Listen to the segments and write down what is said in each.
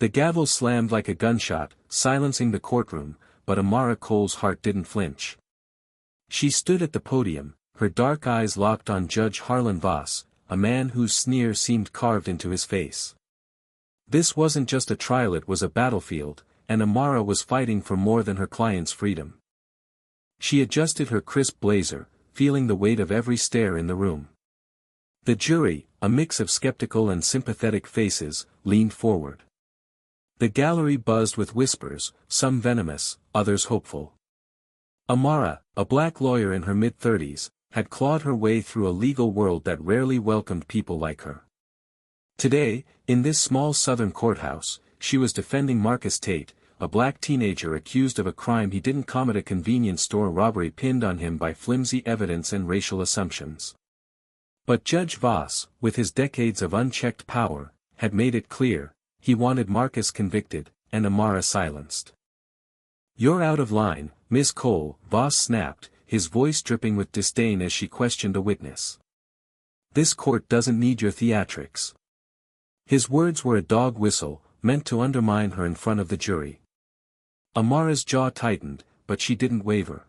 The gavel slammed like a gunshot, silencing the courtroom, but Amara Cole's heart didn't flinch. She stood at the podium, her dark eyes locked on Judge Harlan Voss, a man whose sneer seemed carved into his face. This wasn't just a trial, it was a battlefield, and Amara was fighting for more than her client's freedom. She adjusted her crisp blazer, feeling the weight of every stare in the room. The jury, a mix of skeptical and sympathetic faces, leaned forward. The gallery buzzed with whispers, some venomous, others hopeful. Amara, a black lawyer in her mid-30s, had clawed her way through a legal world that rarely welcomed people like her. Today, in this small southern courthouse, she was defending Marcus Tate, a black teenager accused of a crime he didn't commit, a convenience store robbery pinned on him by flimsy evidence and racial assumptions. But Judge Voss, with his decades of unchecked power, had made it clear, he wanted Marcus convicted, and Amara silenced. "You're out of line, Miss Cole," Voss snapped, his voice dripping with disdain as she questioned a witness. "This court doesn't need your theatrics." His words were a dog whistle, meant to undermine her in front of the jury. Amara's jaw tightened, but she didn't waver.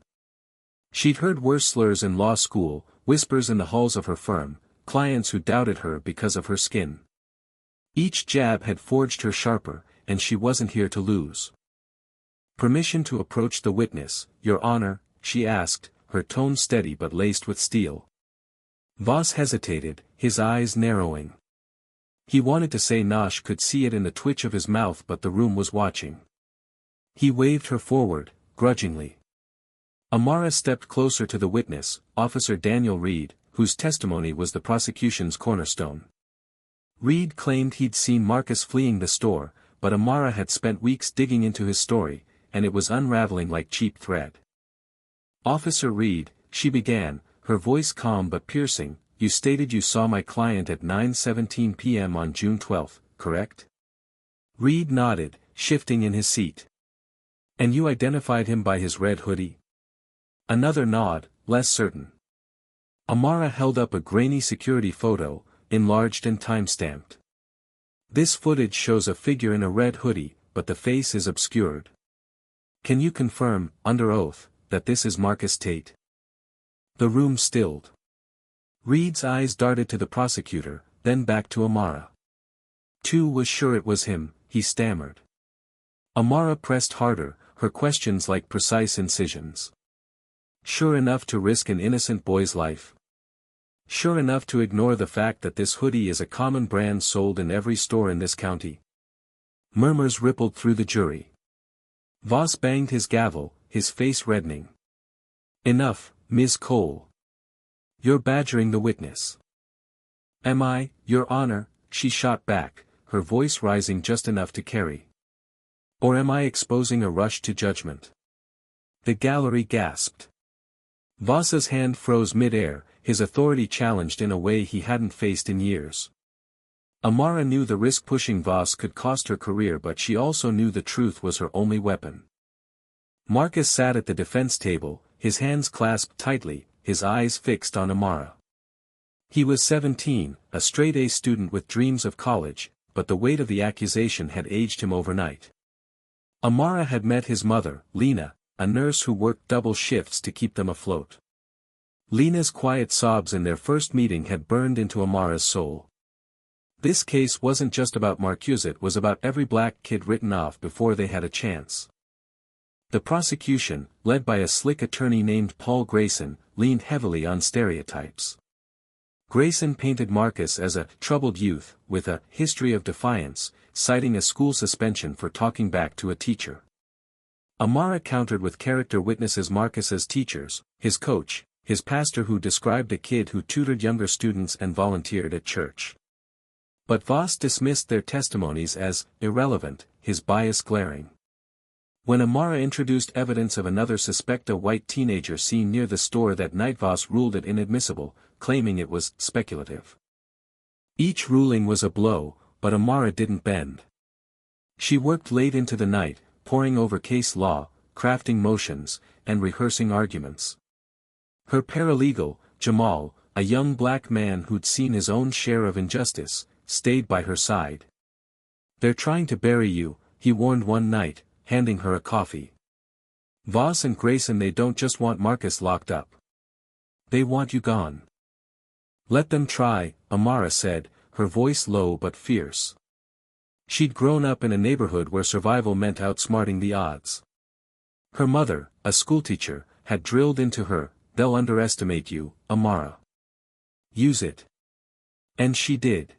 She'd heard worse slurs in law school, whispers in the halls of her firm, clients who doubted her because of her skin. Each jab had forged her sharper, and she wasn't here to lose. "Permission to approach the witness, Your Honor," she asked, her tone steady but laced with steel. Voss hesitated, his eyes narrowing. He wanted to say Nosh could see it in the twitch of his mouth, but the room was watching. He waved her forward, grudgingly. Amara stepped closer to the witness, Officer Daniel Reed, whose testimony was the prosecution's cornerstone. Reed claimed he'd seen Marcus fleeing the store, but Amara had spent weeks digging into his story, and it was unraveling like cheap thread. "Officer Reed," she began, her voice calm but piercing, "you stated you saw my client at 9:17 p.m. on June 12, correct?" Reed nodded, shifting in his seat. "And you identified him by his red hoodie?" Another nod, less certain. Amara held up a grainy security photo, enlarged and time-stamped. "This footage shows a figure in a red hoodie, but the face is obscured. Can you confirm, under oath, that this is Marcus Tate?" The room stilled. Reed's eyes darted to the prosecutor, then back to Amara. "Tu was sure it was him," he stammered. Amara pressed harder, her questions like precise incisions. "Sure enough to risk an innocent boy's life? Sure enough to ignore the fact that this hoodie is a common brand sold in every store in this county?" Murmurs rippled through the jury. Voss banged his gavel, his face reddening. "Enough, Ms. Cole. You're badgering the witness." "Am I, Your Honor?" she shot back, her voice rising just enough to carry. "Or am I exposing a rush to judgment?" The gallery gasped. Voss's hand froze mid-air, his authority challenged in a way he hadn't faced in years. Amara knew the risk pushing Voss could cost her career, but she also knew the truth was her only weapon. Marcus sat at the defense table, his hands clasped tightly, his eyes fixed on Amara. He was 17, a straight-A student with dreams of college, but the weight of the accusation had aged him overnight. Amara had met his mother, Lena, a nurse who worked double shifts to keep them afloat. Lena's quiet sobs in their first meeting had burned into Amara's soul. This case wasn't just about Marcus, it was about every black kid written off before they had a chance. The prosecution, led by a slick attorney named Paul Grayson, leaned heavily on stereotypes. Grayson painted Marcus as a troubled youth, with a history of defiance, citing a school suspension for talking back to a teacher. Amara countered with character witnesses: Marcus's teachers, his coach, his pastor who described a kid who tutored younger students and volunteered at church. But Voss dismissed their testimonies as irrelevant, his bias glaring. When Amara introduced evidence of another suspect, a white teenager seen near the store that night, Voss ruled it inadmissible, claiming it was speculative. Each ruling was a blow, but Amara didn't bend. She worked late into the night, poring over case law, crafting motions, and rehearsing arguments. Her paralegal, Jamal, a young black man who'd seen his own share of injustice, stayed by her side. "They're trying to bury you," he warned one night, handing her a coffee. "Voss and Grayson, they don't just want Marcus locked up. They want you gone." "Let them try," Amara said, her voice low but fierce. She'd grown up in a neighborhood where survival meant outsmarting the odds. Her mother, a schoolteacher, had drilled into her, "They'll underestimate you, Amara. Use it." And she did.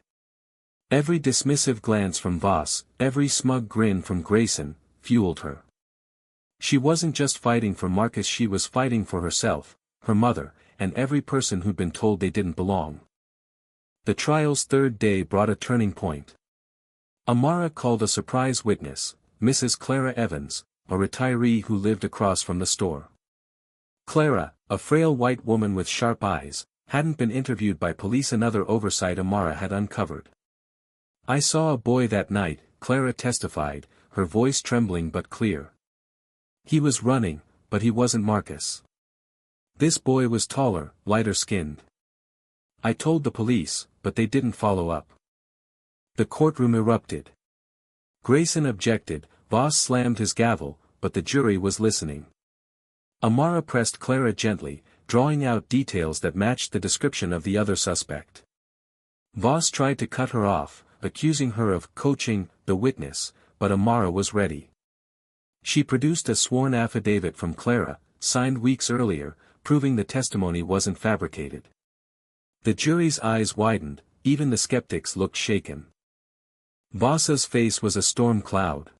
Every dismissive glance from Voss, every smug grin from Grayson, fueled her. She wasn't just fighting for Marcus, she was fighting for herself, her mother, and every person who'd been told they didn't belong. The trial's third day brought a turning point. Amara called a surprise witness, Mrs. Clara Evans, a retiree who lived across from the store. Clara, a frail white woman with sharp eyes, hadn't been interviewed by police, another oversight Amara had uncovered. "I saw a boy that night," Clara testified, her voice trembling but clear. "He was running, but he wasn't Marcus. This boy was taller, lighter-skinned. I told the police, but they didn't follow up." The courtroom erupted. Grayson objected, Voss slammed his gavel, but the jury was listening. Amara pressed Clara gently, drawing out details that matched the description of the other suspect. Voss tried to cut her off, accusing her of coaching the witness, but Amara was ready. She produced a sworn affidavit from Clara, signed weeks earlier, proving the testimony wasn't fabricated. The jury's eyes widened, even the skeptics looked shaken. Voss's face was a storm cloud.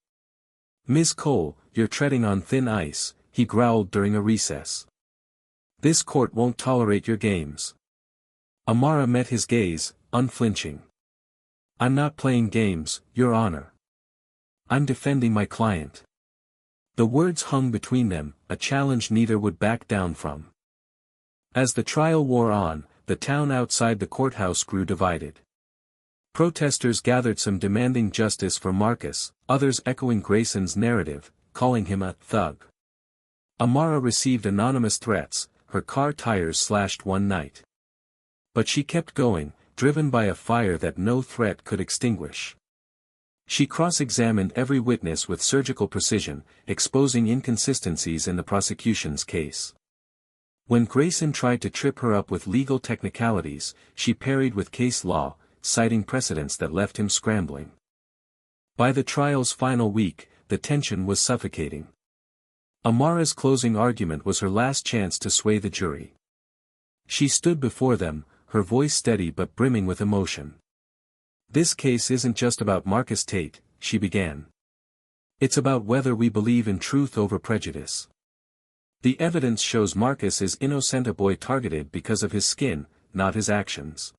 "Miss Cole, you're treading on thin ice," he growled during a recess. "This court won't tolerate your games." Amara met his gaze, unflinching. "I'm not playing games, Your Honor. I'm defending my client." The words hung between them, a challenge neither would back down from. As the trial wore on, the town outside the courthouse grew divided. Protesters gathered, some demanding justice for Marcus, others echoing Grayson's narrative, calling him a thug. Amara received anonymous threats, her car tires slashed one night. But she kept going, driven by a fire that no threat could extinguish. She cross-examined every witness with surgical precision, exposing inconsistencies in the prosecution's case. When Grayson tried to trip her up with legal technicalities, she parried with case law, citing precedents that left him scrambling. By the trial's final week, the tension was suffocating. Amara's closing argument was her last chance to sway the jury. She stood before them, her voice steady but brimming with emotion. "This case isn't just about Marcus Tate," she began. "It's about whether we believe in truth over prejudice. The evidence shows Marcus is innocent, a boy targeted because of his skin, not his actions.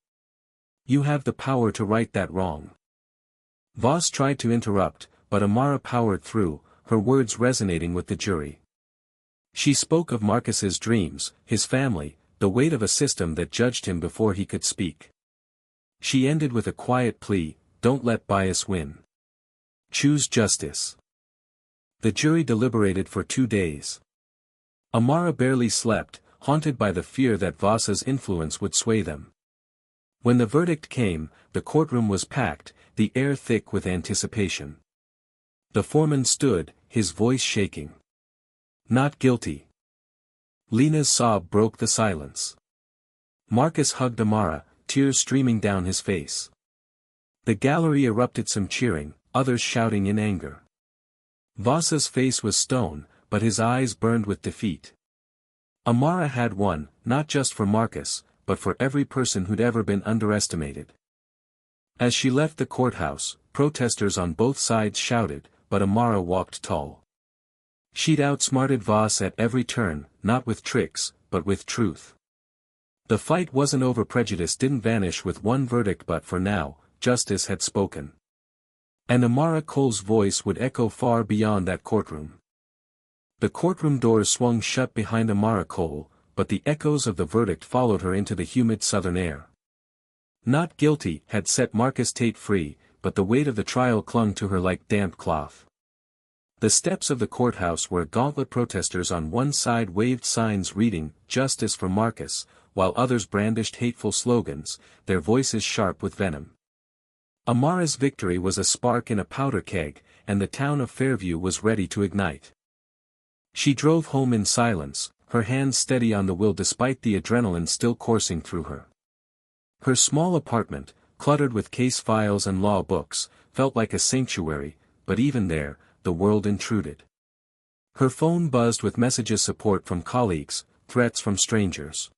You have the power to right that wrong." Voss tried to interrupt, but Amara powered through, her words resonating with the jury. She spoke of Marcus's dreams, his family, the weight of a system that judged him before he could speak. She ended with a quiet plea, "Don't let bias win. Choose justice." The jury deliberated for 2 days. Amara barely slept, haunted by the fear that Voss's influence would sway them. When the verdict came, the courtroom was packed, the air thick with anticipation. The foreman stood, his voice shaking. "Not guilty." Lena's sob broke the silence. Marcus hugged Amara, tears streaming down his face. The gallery erupted, some cheering, others shouting in anger. Voss's face was stone, but his eyes burned with defeat. Amara had won, not just for Marcus, but for every person who'd ever been underestimated. As she left the courthouse, protesters on both sides shouted, but Amara walked tall. She'd outsmarted Voss at every turn, not with tricks, but with truth. The fight wasn't over. Prejudice didn't vanish with one verdict, but for now, justice had spoken. And Amara Cole's voice would echo far beyond that courtroom. The courtroom doors swung shut behind Amara Cole, but the echoes of the verdict followed her into the humid southern air. Not guilty had set Marcus Tate free, but the weight of the trial clung to her like damp cloth. The steps of the courthouse where gauntlet protesters on one side waved signs reading, "Justice for Marcus," while others brandished hateful slogans, their voices sharp with venom. Amara's victory was a spark in a powder keg, and the town of Fairview was ready to ignite. She drove home in silence, her hands steady on the wheel despite the adrenaline still coursing through her. Her small apartment, cluttered with case files and law books, felt like a sanctuary, but even there, the world intruded. Her phone buzzed with messages, support from colleagues, threats from strangers.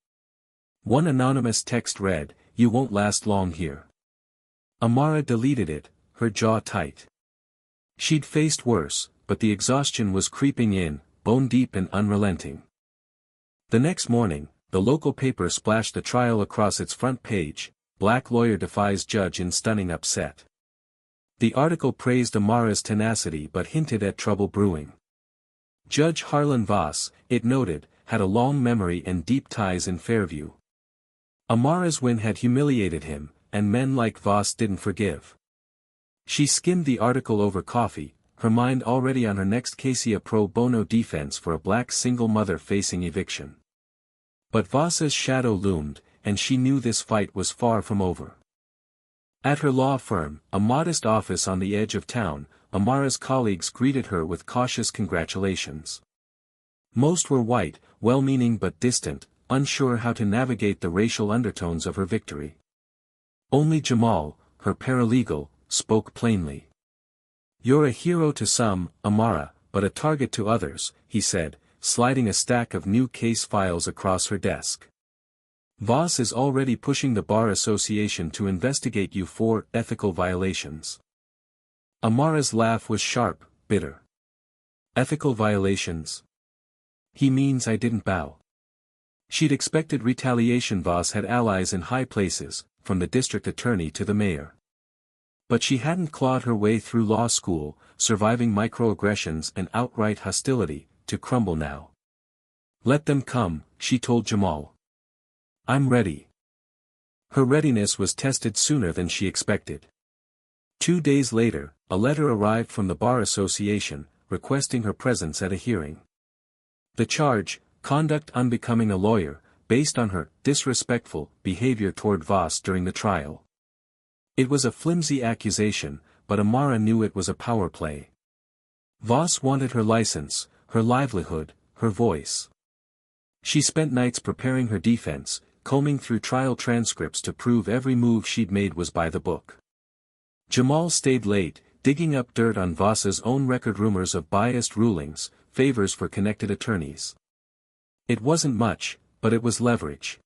One anonymous text read, "You won't last long here." Amara deleted it, her jaw tight. She'd faced worse, but the exhaustion was creeping in, bone deep and unrelenting. The next morning, the local paper splashed the trial across its front page, "Black lawyer defies judge in stunning upset." The article praised Amara's tenacity but hinted at trouble brewing. Judge Harlan Voss, it noted, had a long memory and deep ties in Fairview. Amara's win had humiliated him, and men like Voss didn't forgive. She skimmed the article over coffee, her mind already on her next case, a pro bono defense for a black single mother facing eviction. But Voss's shadow loomed, and she knew this fight was far from over. At her law firm, a modest office on the edge of town, Amara's colleagues greeted her with cautious congratulations. Most were white, well-meaning but distant, unsure how to navigate the racial undertones of her victory. Only Jamal, her paralegal, spoke plainly. "You're a hero to some, Amara, but a target to others," he said, sliding a stack of new case files across her desk. "Voss is already pushing the Bar Association to investigate you for ethical violations." Amara's laugh was sharp, bitter. "Ethical violations? He means I didn't bow." She'd expected retaliation. Voss had allies in high places, from the district attorney to the mayor. But she hadn't clawed her way through law school, surviving microaggressions and outright hostility, to crumble now. "Let them come," she told Jamal. "I'm ready." Her readiness was tested sooner than she expected. 2 days later, a letter arrived from the Bar Association, requesting her presence at a hearing. The charge, conduct unbecoming a lawyer, based on her disrespectful behavior toward Voss during the trial. It was a flimsy accusation, but Amara knew it was a power play. Voss wanted her license, her livelihood, her voice. She spent nights preparing her defense, combing through trial transcripts to prove every move she'd made was by the book. Jamal stayed late, digging up dirt on Voss's own record, rumors of biased rulings, favors for connected attorneys. It wasn't much, but it was leverage.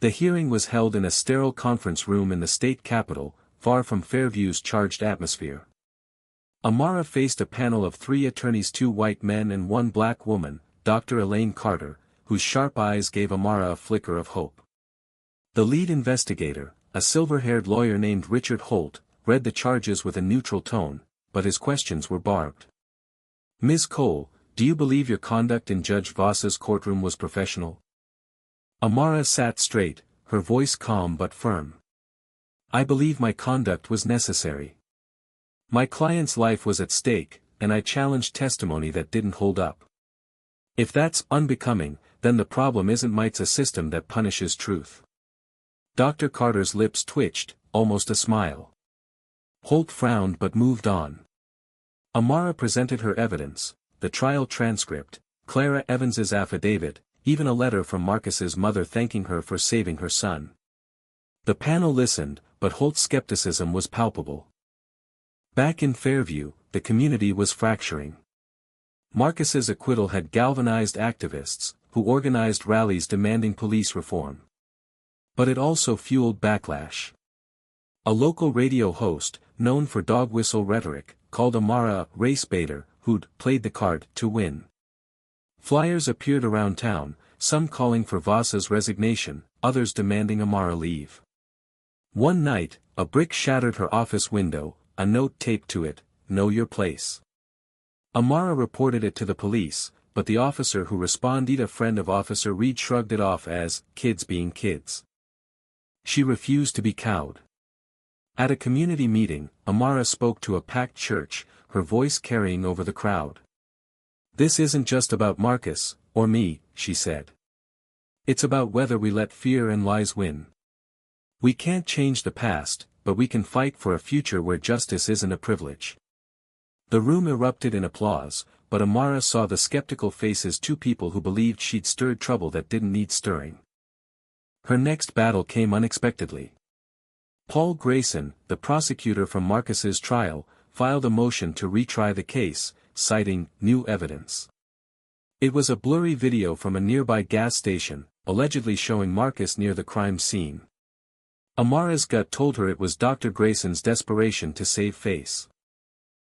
The hearing was held in a sterile conference room in the state capitol, far from Fairview's charged atmosphere. Amara faced a panel of 3 attorneys, 2 white men and 1 black woman, Dr. Elaine Carter, whose sharp eyes gave Amara a flicker of hope. The lead investigator, a silver-haired lawyer named Richard Holt, read the charges with a neutral tone, but his questions were barbed. "Ms. Cole, do you believe your conduct in Judge Voss's courtroom was professional?" Amara sat straight, her voice calm but firm. "I believe my conduct was necessary. My client's life was at stake, and I challenged testimony that didn't hold up. If that's unbecoming, then the problem isn't might's a system that punishes truth." Dr. Carter's lips twitched, almost a smile. Holt frowned but moved on. Amara presented her evidence, the trial transcript, Clara Evans's affidavit, even a letter from Marcus's mother thanking her for saving her son. The panel listened, but Holt's skepticism was palpable. Back in Fairview, the community was fracturing. Marcus's acquittal had galvanized activists, who organized rallies demanding police reform. But it also fueled backlash. A local radio host, known for dog whistle rhetoric, called Amara a race baiter who'd played the card to win. Flyers appeared around town, some calling for Voss's resignation, others demanding Amara leave. One night, a brick shattered her office window, a note taped to it, "Know your place." Amara reported it to the police, but the officer who responded, a friend of Officer Reed, shrugged it off as kids being kids. She refused to be cowed. At a community meeting, Amara spoke to a packed church, her voice carrying over the crowd. "This isn't just about Marcus, or me," she said. "It's about whether we let fear and lies win. We can't change the past, but we can fight for a future where justice isn't a privilege." The room erupted in applause, but Amara saw the skeptical faces two people who believed she'd stirred trouble that didn't need stirring. Her next battle came unexpectedly. Paul Grayson, the prosecutor from Marcus's trial, filed a motion to retry the case, citing new evidence. It was a blurry video from a nearby gas station, allegedly showing Marcus near the crime scene. Amara's gut told her it was Dr. Grayson's desperation to save face.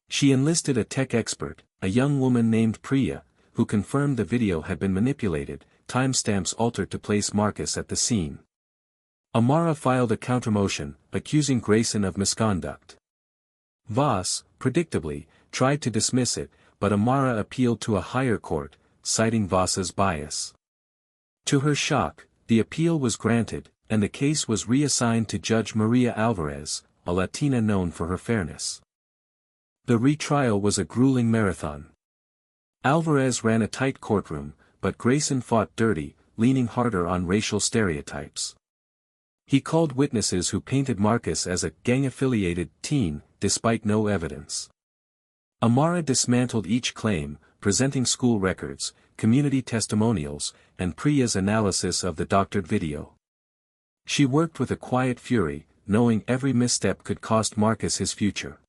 She enlisted a tech expert, a young woman named Priya, who confirmed the video had been manipulated, timestamps altered to place Marcus at the scene. Amara filed a countermotion, accusing Grayson of misconduct. Voss, predictably, tried to dismiss it, but Amara appealed to a higher court, citing Voss's bias. To her shock, the appeal was granted, and the case was reassigned to Judge Maria Alvarez, a Latina known for her fairness. The retrial was a grueling marathon. Alvarez ran a tight courtroom, but Grayson fought dirty, leaning harder on racial stereotypes. He called witnesses who painted Marcus as a gang-affiliated teen, despite no evidence. Amara dismantled each claim, presenting school records, community testimonials, and Priya's analysis of the doctored video. She worked with a quiet fury, knowing every misstep could cost Marcus his future.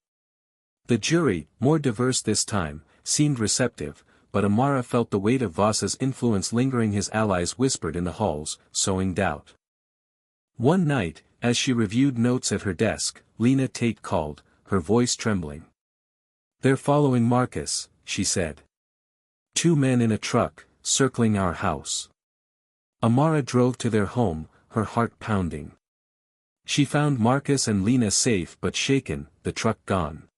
The jury, more diverse this time, seemed receptive, but Amara felt the weight of Voss's influence lingering. His allies whispered in the halls, sowing doubt. One night, as she reviewed notes at her desk, Lena Tate called, her voice trembling. "They're following Marcus," she said. "2 men in a truck, circling our house." Amara drove to their home, her heart pounding. She found Marcus and Lena safe but shaken, the truck gone.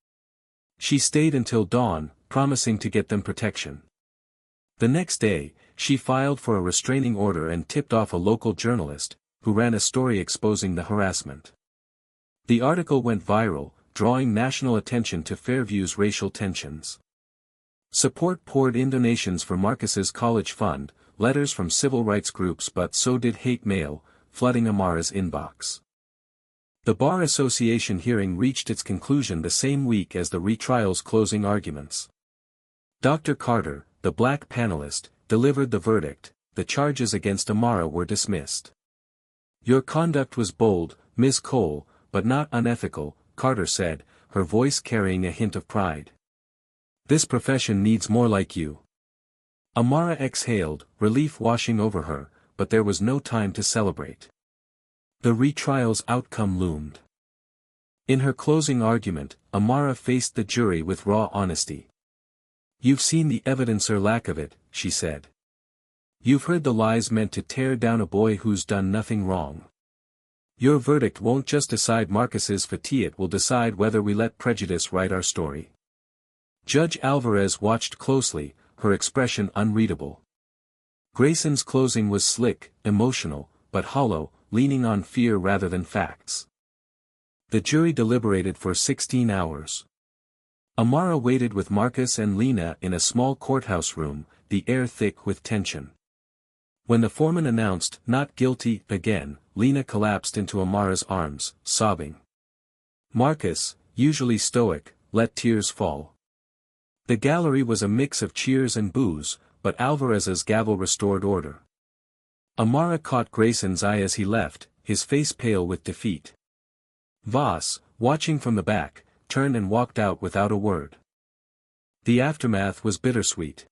She stayed until dawn, promising to get them protection. The next day, she filed for a restraining order and tipped off a local journalist, who ran a story exposing the harassment. The article went viral, drawing national attention to Fairview's racial tensions. Support poured in donations for Marcus's college fund, letters from civil rights groups, but so did hate mail, flooding Amara's inbox. The Bar Association hearing reached its conclusion the same week as the retrial's closing arguments. Dr. Carter, the black panelist, delivered the verdict. The charges against Amara were dismissed. "Your conduct was bold, Ms. Cole, but not unethical," Carter said, her voice carrying a hint of pride. "This profession needs more like you." Amara exhaled, relief washing over her, but there was no time to celebrate. The retrial's outcome loomed. In her closing argument, Amara faced the jury with raw honesty. "You've seen the evidence or lack of it," she said. "You've heard the lies meant to tear down a boy who's done nothing wrong. Your verdict won't just decide Marcus's fate, it will decide whether we let prejudice write our story." Judge Alvarez watched closely, her expression unreadable. Grayson's closing was slick, emotional, but hollow, leaning on fear rather than facts. The jury deliberated for 16 hours. Amara waited with Marcus and Lena in a small courthouse room, the air thick with tension. When the foreman announced, "Not guilty," again, Lena collapsed into Amara's arms, sobbing. Marcus, usually stoic, let tears fall. The gallery was a mix of cheers and boos, but Alvarez's gavel restored order. Amara caught Grayson's eye as he left, his face pale with defeat. Voss, watching from the back, turned and walked out without a word. The aftermath was bittersweet.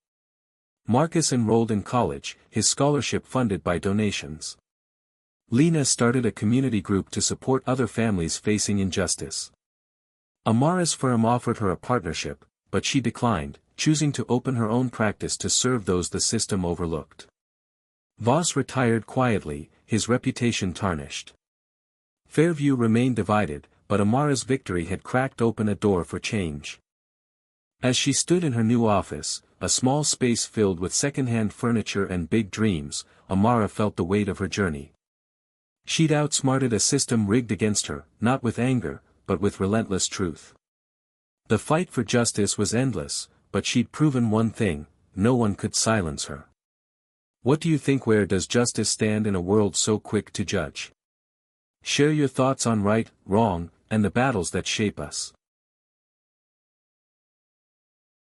Marcus enrolled in college, his scholarship funded by donations. Lena started a community group to support other families facing injustice. Amara's firm offered her a partnership, but she declined, choosing to open her own practice to serve those the system overlooked. Voss retired quietly, his reputation tarnished. Fairview remained divided, but Amara's victory had cracked open a door for change. As she stood in her new office, a small space filled with second-hand furniture and big dreams, Amara felt the weight of her journey. She'd outsmarted a system rigged against her, not with anger, but with relentless truth. The fight for justice was endless, but she'd proven one thing: no one could silence her. What do you think? Where does justice stand in a world so quick to judge? Share your thoughts on right, wrong, and the battles that shape us.